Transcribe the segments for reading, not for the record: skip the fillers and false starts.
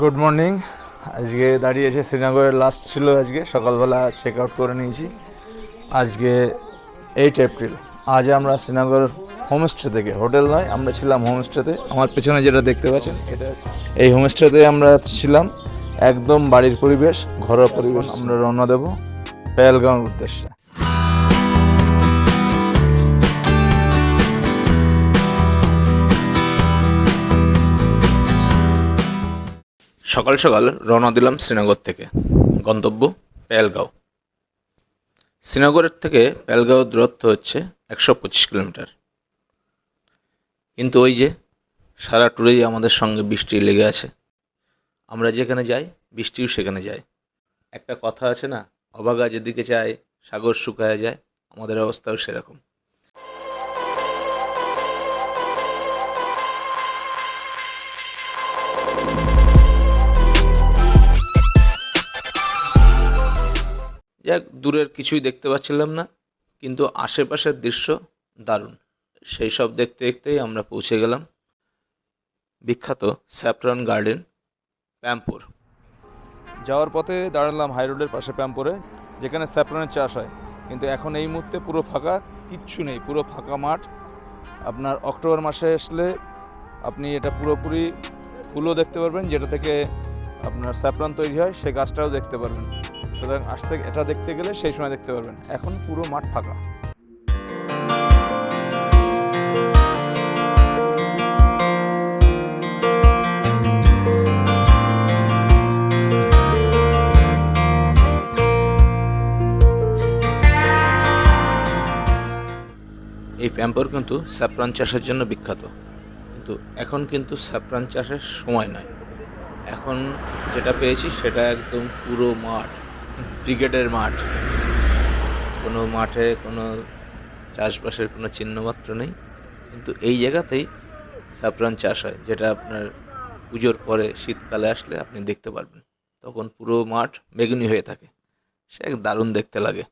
Good morning. আজকে দাঁড়িয়েছে শ্রীনগরের লাস্ট ছিল, আজকে সকালবেলা চেক আউট করে নিয়েছি। আজকে 8 এপ্রিল। আজ আমরা শ্রীনগর হোমস্টে থেকে, হোটেল নয়, আমরা ছিলাম হোমস্টেতে। আমার পেছনে যেটা দেখতে পাচ্ছেন এটা এই হোমস্টেতে আমরা ছিলাম। একদম বাড়ির পরিবেশ, ঘরোয়া পরিবেশ। আমরা রওনা দেব পেহেলগাঁওর উদ্দেশ্যে। সকাল সকাল রওনা দিলাম শ্রীনগর থেকে, গন্তব্য পেহেলগাঁও। শ্রীনগরের থেকে পেহেলগাঁওর দূরত্ব হচ্ছে 125 কিলোমিটার। কিন্তু ওই যে সারা ট্যুরেই আমাদের সঙ্গে বৃষ্টি লেগে আছে। আমরা যেখানে যাই বৃষ্টিও সেখানে যায়। একটা কথা আছে না, অভাগা যেদিকে যায় সাগর শুকায় যায়। আমাদের অবস্থাও সেরকম। যাক, দূরের কিছুই দেখতে পাচ্ছিলাম না, কিন্তু আশেপাশের দৃশ্য দারুণ। সেই সব দেখতে দেখতেই আমরা পৌঁছে গেলাম বিখ্যাত স্যাফরন গার্ডেন, প্যাম্পোর। যাওয়ার পথে দাঁড়ালাম হাই রোডের পাশে প্যাম্পোরে, যেখানে স্যাফরনের চাষ হয়। কিন্তু এখন এই মুহূর্তে পুরো ফাঁকা, কিচ্ছু নেই, পুরো ফাঁকা মাঠ। আপনার অক্টোবর মাসে আসলে আপনি এটা পুরোপুরি ফুলও দেখতে পারবেন, যেটা থেকে আপনার স্যাফরন তৈরি হয়, সে গাছটাও দেখতে পারবেন। সুতরাং আসতে এটা দেখতে গেলে সেই সময় দেখতে পারবেন। এখন পুরো মাঠ ফাঁকা। এই প্যাম্পোর কিন্তু স্যাফরন চাষের জন্য বিখ্যাত। কিন্তু এখন কিন্তু স্যাফরন চাষের সময় নয়। এখন যেটা পেয়েছি সেটা একদম পুরো মাঠ, ব্রিগেডের মাঠ। কোনো মাঠে কোনো চাষবাসের কোনো চিহ্নমাত্র নেই, কিন্তু এই জায়গাতেই স্যাফরন চাষ হয়, যেটা আপনার পুজোর পরে শীতকালে আসলে আপনি দেখতে পারবেন। তখন পুরো মাঠ বেগুনি হয়ে থাকে, সে এক দারুণ দেখতে লাগে।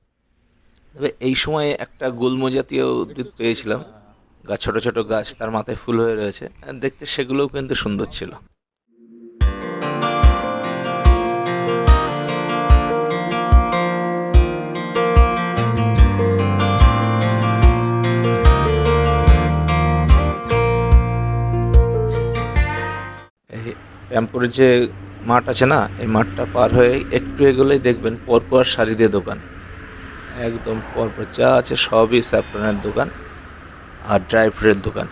তবে এই সময়ে একটা গুল্ম জাতীয় উদ্ভিদ পেয়েছিলাম, গাছ, ছোট ছোট গাছ, তার মাথায় ফুল হয়ে রয়েছে, দেখতে সেগুলোও কিন্তু সুন্দর ছিল। এই প্যাম্পোরের যে মাঠ আছে না, এই মাঠটা পার হয়ে একটু এগোলেই দেখবেন পরপর সারি দিয়ে দোকান। একদম পরপর যা আছে সবই স্যাফরনের দোকান আর ড্রাই ফ্রুটের দোকান।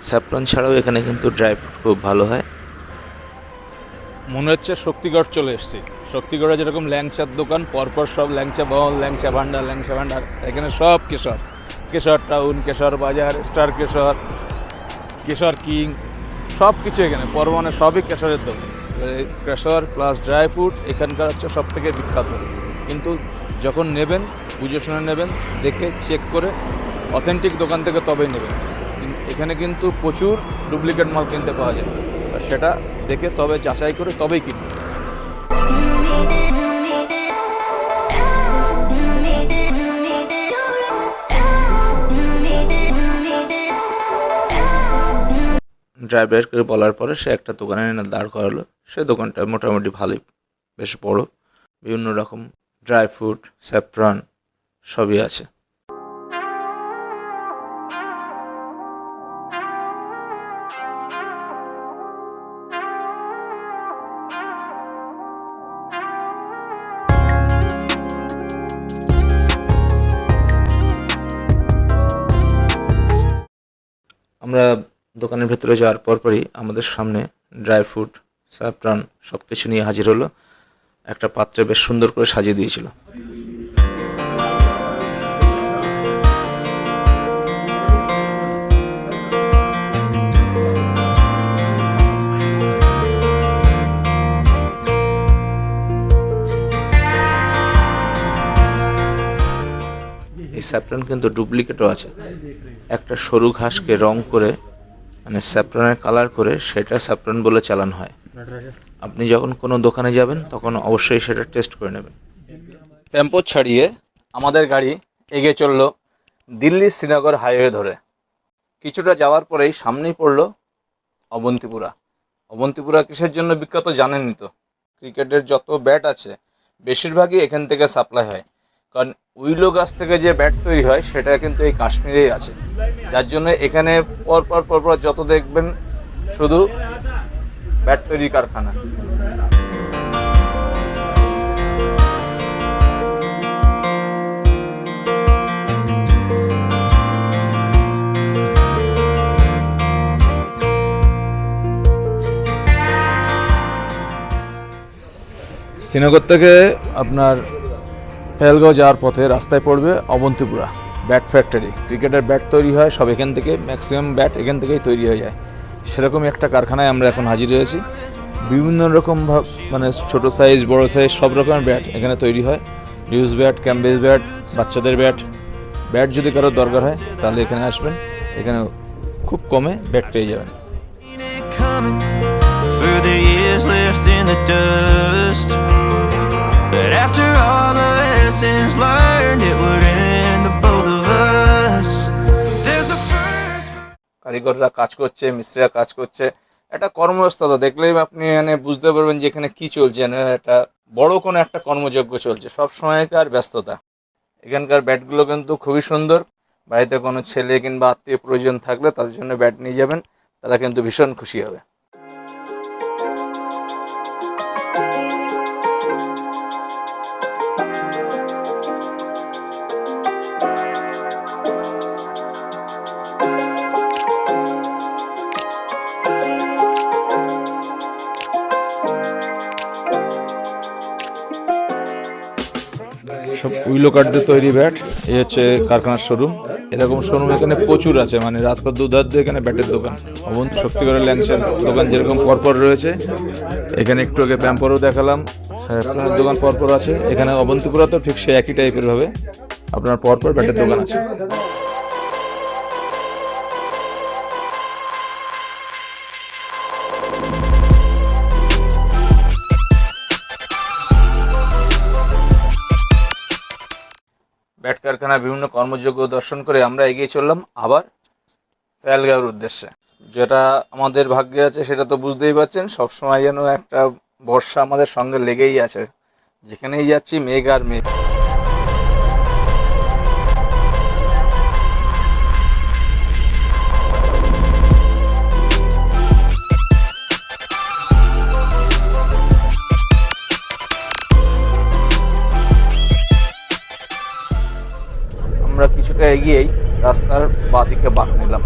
স্যাফরন ছাড়াও এখানে কিন্তু ড্রাই ফ্রুট খুব ভালো হয়। মনে হচ্ছে শক্তিগড় চলে এসেছি। শক্তিগড়ে যেরকম ল্যাংচার দোকান, পরপর সব ল্যাংচা বহল, ল্যাংচা ভান্ডার, এখানে সব কেশর, কেশর টাউন, কেশর বাজার, স্টার কেশর, কেশর কিং, সব কিছু এখানে পরমানে সবই কেশরের দোকান। কেশর প্লাস ড্রাই ফ্রুট এখানকার হচ্ছে সব থেকে বিখ্যাত। কিন্তু যখন নেবেন বুঝে শুনে নেবেন, দেখে চেক করে অথেন্টিক দোকান থেকে তবেই নেবেন। এখানে কিন্তু প্রচুর ডুপ্লিকেট মাল কিনতে পাওয়া যায়, আর সেটা দেখে তবে যাচাই করে তবেই কিনবেন। ড্রাইভারকে বলার পরে সে একটা দোকানে এনে দাঁড় করালো। সে দোকানটা মোটামুটি ভালোই, বেশ বড়, বিভিন্ন রকম ড্রাই ফ্রুট, স্যাফরন সবই আছে। আমরা দোকানের ভেতরে যাওয়ার পরপরই আমাদের সামনে ড্রাই ফ্রুট, স্যাফরন সব কিছু নিয়ে হাজির হলো। একটা পাত্রে বেশ সুন্দর করে সাজিয়ে দিয়েছিল। এই স্যাফরন কিন্তু ডুপ্লিকেটও আছে। একটা সরু ঘাসকে রং করে, মানে স্যাফরনের কালার করে, সেটা স্যাফরন বলে চালান হয়। আপনি যখন কোনো দোকানে যাবেন তখন অবশ্যই সেটা টেস্ট করে নেবেন। টেম্পো ছাড়িয়ে আমাদের গাড়ি এগিয়ে চলল দিল্লি শ্রীনগর হাইওয়ে ধরে। কিছুটা যাওয়ার পরেই সামনেই পড়ল অবন্তিপুরা। অবন্তিপুরা কিসের জন্য বিখ্যাত জানেনই তো, ক্রিকেটের যত ব্যাট আছে বেশিরভাগই এখান থেকে সাপ্লাই হয়। কারণ উইলো গাছ থেকে যে ব্যাট তৈরি হয় সেটা কিন্তু এই কাশ্মীরেই আছে, যার জন্য এখানে পরপর যত দেখবেন শুধু ব্যাট তৈরি কারখানা। শ্রীনগর থেকে আপনার পেহেলগাঁও যাওয়ার পথে রাস্তায় পড়বে অবন্তিপুরা ব্যাট ফ্যাক্টরি। ক্রিকেটের ব্যাট তৈরি হয় সব এখান থেকে, ম্যাক্সিমাম ব্যাট এখান থেকেই তৈরি হয়ে যায়। সেরকমই একটা কারখানায় আমরা এখন হাজির হয়েছি। বিভিন্ন রকম মানে ছোটো সাইজ বড় সাইজ সব রকমের ব্যাট এখানে তৈরি হয়। নিউজ ব্যাট, ক্যাম্বেজ ব্যাট, বাচ্চাদের ব্যাট যদি কারো দরকার হয় তাহলে এখানে আসবেন, এখানে খুব কমে ব্যাট পেয়ে যাবেন। For the years left in the dust, but after all the lessons learned, it would end the both of us. There's a first. কারিগররা কাজ করছে, মিস্ত্রিরা কাজ করছে, একটা কর্মব্যস্ততা দেখলেই আপনি মানে বুঝতে পারবেন যে এখানে কি চলছে, একটা বড় কোনো একটা কর্মযজ্ঞ চলছে, সব সময়কার ব্যস্ততা। এখানকার ব্যাটগুলো কিন্তু খুবই সুন্দর। বাড়িতে কোনো ছেলে কিংবা আত্মীয় প্রয়োজন থাকলে তাদের জন্য ব্যাট নিয়ে যাবেন, তারা কিন্তু ভীষণ খুশি হবে। সব উইলো কাঠ দিয়ে তৈরি ব্যাট। এই হচ্ছে কারখানার শোরুম। এরকম শোরুম এখানে প্রচুর আছে, মানে রাস্তার দুধার দিয়ে এখানে ব্যাটের দোকান। অবন্ত শক্তিগড়ের ল্যাংসের দোকান যেরকম পরপর রয়েছে, এখানে একটু আগে প্যাম্পরও দেখালাম, স্যাফরনের দোকান পরপর আছে। এখানে অবন্তিপুরা তো ঠিক সে একই টাইপের ভাবে আপনার পরপর ব্যাটের দোকান আছে। ব্যাট কারখানার বিভিন্ন কর্মযোগ্য দর্শন করে আমরা এগিয়ে চললাম আবার পেহেলগাঁওয়ের উদ্দেশ্যে। যেটা আমাদের ভাগ্যে আছে সেটা তো বুঝতেই পারছেন, সবসময় যেন একটা বর্ষা আমাদের সঙ্গে লেগেই আছে, যেখানেই যাচ্ছি মেঘ আর মেঘ। আমরা কিছুটা এগিয়েই রাস্তার বাঁদিকে বাঁক নিলাম,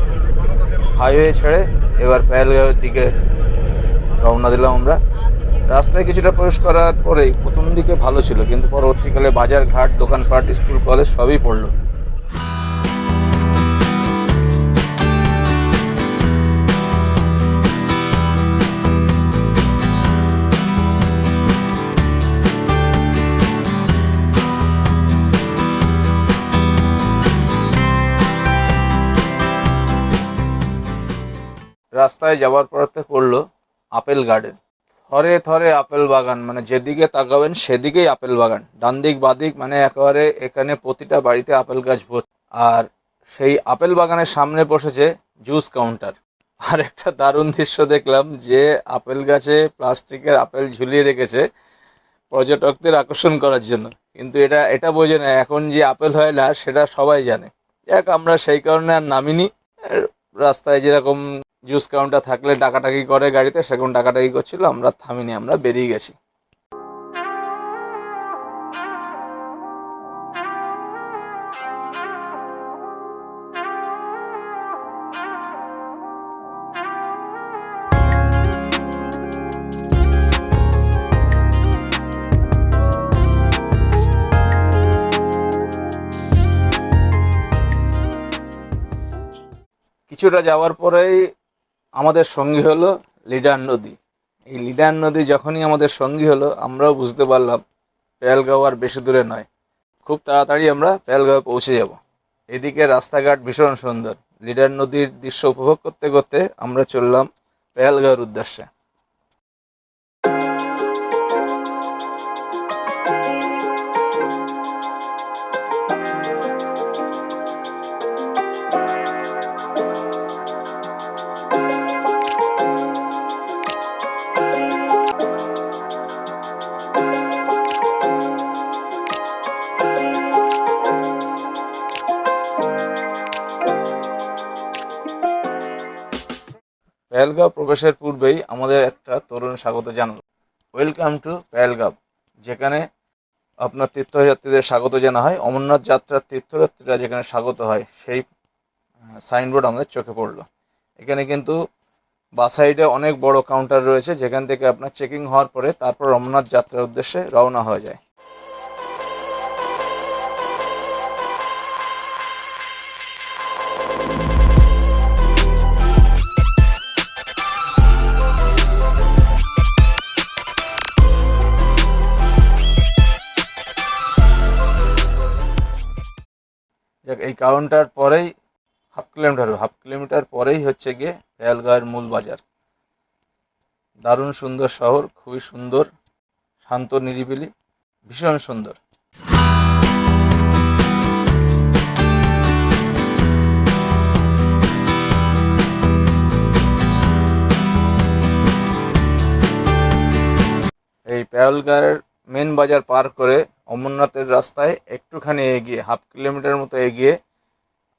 হাইওয়ে ছেড়ে এবার পেহেলগাঁওয়ের দিকে রওনা দিলাম আমরা। রাস্তায় কিছুটা প্রবেশ করার পরেই প্রথম দিকে ভালো ছিল, কিন্তু পরবর্তীকালে বাজার ঘাট, দোকানপাট, স্কুল কলেজ সবই পড়লো। রাস্তায় যাওয়ার পরতে পড়লো আপেল গার্ডেন। থরে থরে আপেল বাগান, মানে যেদিকে তাকাবেন সেদিকেই আপেল বাগান, ডান দিক বাদিক মানে একেবারে এখানে প্রতিটা বাড়িতে আপেল গাছ ভর্তি। আর সেই আপেল বাগানের সামনে বসেছে জুস কাউন্টার। আর একটা দারুণ দৃশ্য দেখলাম যে আপেল গাছে প্লাস্টিকের আপেল ঝুলিয়ে রেখেছে পর্যটকদের আকর্ষণ করার জন্য, কিন্তু এটা বোঝে না এখন যে আপেল হয় না সেটা সবাই জানে। যাক, আমরা সেই কারণে আর নামিনি। রাস্তায় যেরকম জুস কাউন্টার থাকলে ডাকাডাকি করে গাড়িতে, সেরকম ডাকাডাকি করছিল, আমরা থামিনি, আমরা বেরিয়ে গেছি। কিছুটা যাওয়ার পরেই আমাদের সঙ্গী হলো লিডার নদী। এই লিডার নদী যখনই আমাদের সঙ্গী হলো আমরাও বুঝতে পারলাম পেহেলগাঁও আর বেশি দূরে নয়, খুব তাড়াতাড়ি আমরা পেহেলগাঁও পৌঁছে যাব। এদিকে রাস্তাঘাট ভীষণ সুন্দর। লিডার নদীর দৃশ্য উপভোগ করতে করতে আমরা চললাম পেহেলগাঁওয়ের উদ্দেশ্যে। পেহেলগাঁও প্রবেশের পূর্বেই আমাদের একটা তরুণ স্বাগত জানালো, ওয়েলকাম টু পেহেলগাঁও, যেখানে আপনার তীর্থযাত্রীদের স্বাগত জানা হয়। অমরনাথ যাত্রার তীর্থযাত্রীরা যেখানে স্বাগত হয় সেই সাইনবোর্ড আমাদের চোখে পড়লো। এখানে কিন্তু বাঁ সাইডে অনেক বড় কাউন্টার রয়েছে, যেখান থেকে আপনার চেকিং হওয়ার পরে তারপর অমরনাথ যাত্রার উদ্দেশ্যে রওনা হয়ে যায়। এই কাউন্টার পরেই হাফ কিলোমিটার পরেই হচ্ছে গিয়ে পেহেলগাঁওয়ের মূল বাজার। দারুণ সুন্দর শহর, খুবই সুন্দর, শান্ত নিরিবিলি, ভীষণ সুন্দর। এই পেহেলগাঁওয়ের মেন বাজার পার করে অমরনাথের রাস্তায় একটুখানি এগিয়ে, হাফ কিলোমিটার মতো এগিয়ে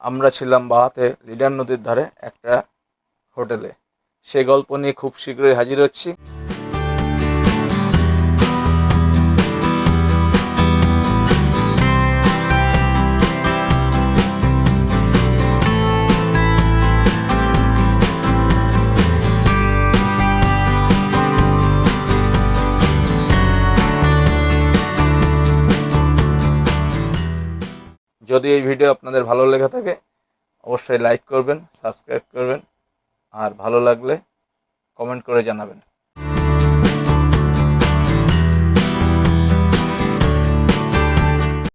আমরা ছিলাম বাহাতে লিডার নদীর ধারে একটা হোটেলে। সে গল্প নিয়ে খুব শীঘ্রই হাজির হচ্ছি। যদি এই ভিডিও আপনাদের ভালো লেগে থাকে অবশ্যই লাইক করবেন, সাবস্ক্রাইব করবেন, আর ভালো লাগলে কমেন্ট করে জানাবেন।